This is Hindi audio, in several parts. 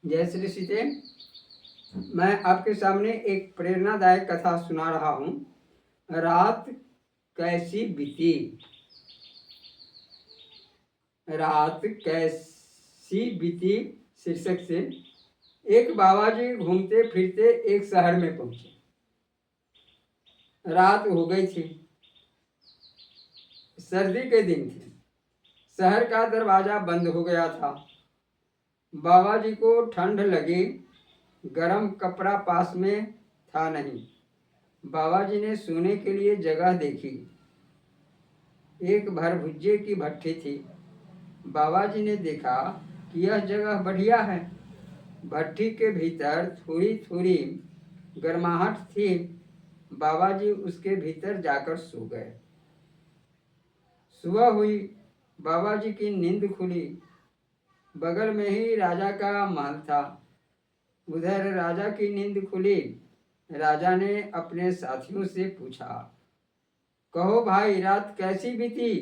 जय श्री सीते। मैं आपके सामने एक प्रेरणादायक कथा सुना रहा हूँ। रात कैसी बीती। रात कैसी बीती शीर्षक से एक बाबा जी घूमते फिरते एक शहर में पहुंचे। रात हो गई थी, सर्दी के दिन थे। शहर का दरवाजा बंद हो गया था। बाबा जी को ठंड लगी, गरम कपड़ा पास में था नहीं। बाबा जी ने सोने के लिए जगह देखी। एक भरभुज्जे की भट्ठी थी। बाबा जी ने देखा कि यह जगह बढ़िया है। भट्ठी के भीतर थोड़ी थोड़ी गर्माहट थी। बाबा जी उसके भीतर जाकर सो गए। सुबह हुई, बाबा जी की नींद खुली। बगल में ही राजा का महल था। उधर राजा की नींद खुली। राजा ने अपने साथियों से पूछा, कहो भाई, रात कैसी बीती।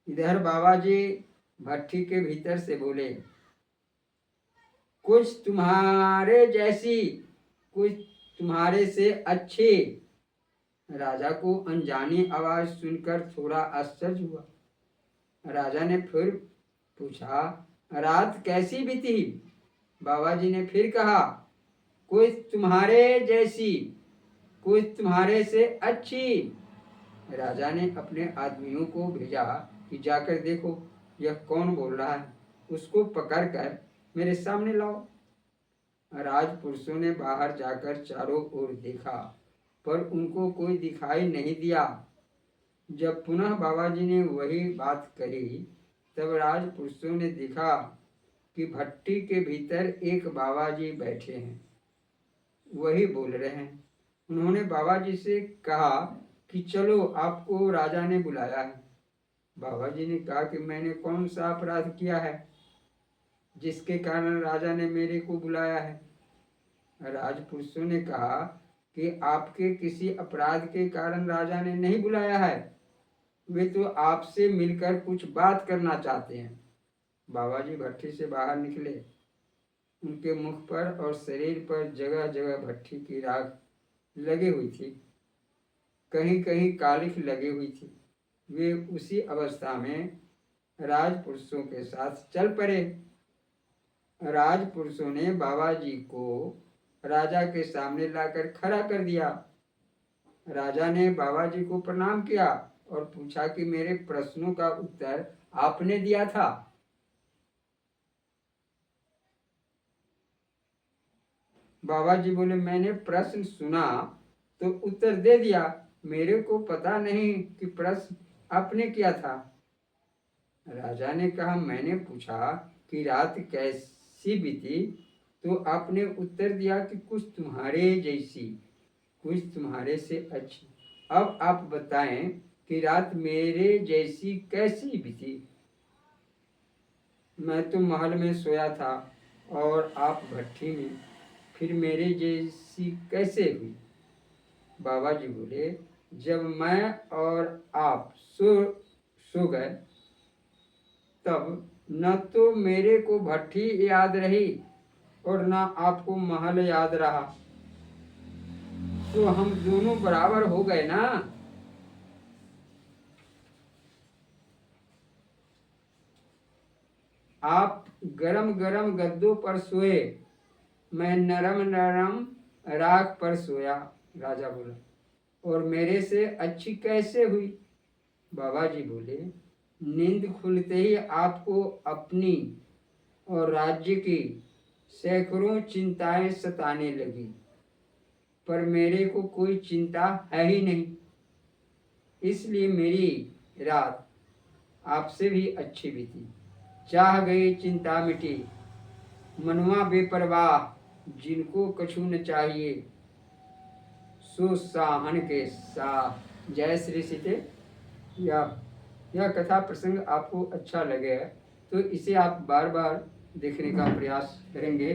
इधर बाबा जी भट्ठी के भीतर से बोले, कुछ तुम्हारे जैसी, कुछ तुम्हारे से अच्छी। राजा को अनजानी आवाज सुनकर थोड़ा आश्चर्य हुआ। राजा ने फिर पूछा, रात कैसी बीती। बाबा जी ने फिर कहा, कुछ तुम्हारे जैसी, कुछ तुम्हारे से अच्छी। राजा ने अपने आदमियों को भेजा कि जाकर देखो यह कौन बोल रहा है, उसको पकड़कर मेरे सामने लाओ। राजपुरुषों ने बाहर जाकर चारों ओर देखा, पर उनको कोई दिखाई नहीं दिया। जब पुनः बाबा जी ने वही बात कही, तब राजपुरुषों ने देखा कि भट्टी के भीतर एक बाबा जी बैठे हैं, वही बोल रहे हैं। उन्होंने बाबा जी से कहा कि चलो, आपको राजा ने बुलाया है। बाबा जी ने कहा कि मैंने कौन सा अपराध किया है जिसके कारण राजा ने मेरे को बुलाया है। राजपुरुषों ने कहा कि आपके किसी अपराध के कारण राजा ने नहीं बुलाया है, वे तो आपसे मिलकर कुछ बात करना चाहते हैं। बाबा जी भट्टी से बाहर निकले। उनके मुख पर और शरीर पर जगह जगह भट्टी की राख लगी हुई थी, कहीं कहीं कालिख लगी हुई थी। वे उसी अवस्था में राजपुरुषों के साथ चल पड़े। राजपुरुषों ने बाबा जी को राजा के सामने लाकर खड़ा कर दिया। राजा ने बाबा जी को प्रणाम किया और पूछा कि मेरे प्रश्नों का उत्तर आपने दिया था। बाबा जी बोले, मैंने प्रश्न सुना तो उत्तर दे दिया, मेरे को पता नहीं कि प्रश्न आपने किया था। राजा ने कहा, मैंने पूछा कि रात कैसी बीती, तो आपने उत्तर दिया कि कुछ तुम्हारे जैसी, कुछ तुम्हारे से अच्छी। अब आप बताएं कि रात मेरे जैसी कैसी बीती। मैं तो महल में सोया था और आप भट्टी में, फिर मेरे जैसी कैसे हुई। बाबा जी बोले, जब मैं और आप सो गए, तब न तो मेरे को भट्टी याद रही और न आपको महल याद रहा, तो हम दोनों बराबर हो गए ना। आप गरम गरम गद्दों पर सोए, मैं नरम नरम राख पर सोया। राजा बोला, और मेरे से अच्छी कैसे हुई। बाबा जी बोले, नींद खुलते ही आपको अपनी और राज्य की सैकड़ों चिंताएं सताने लगी, पर मेरे को कोई चिंता है ही नहीं, इसलिए मेरी रात आपसे भी अच्छी बीती। चाह गई चिंता मिटी, मनुआ बेपरवाह, जिनको कछु न चाहिए, सो साहन के साथ। जय श्री सीते। यह कथा प्रसंग आपको अच्छा लगे तो इसे आप बार बार देखने का प्रयास करेंगे।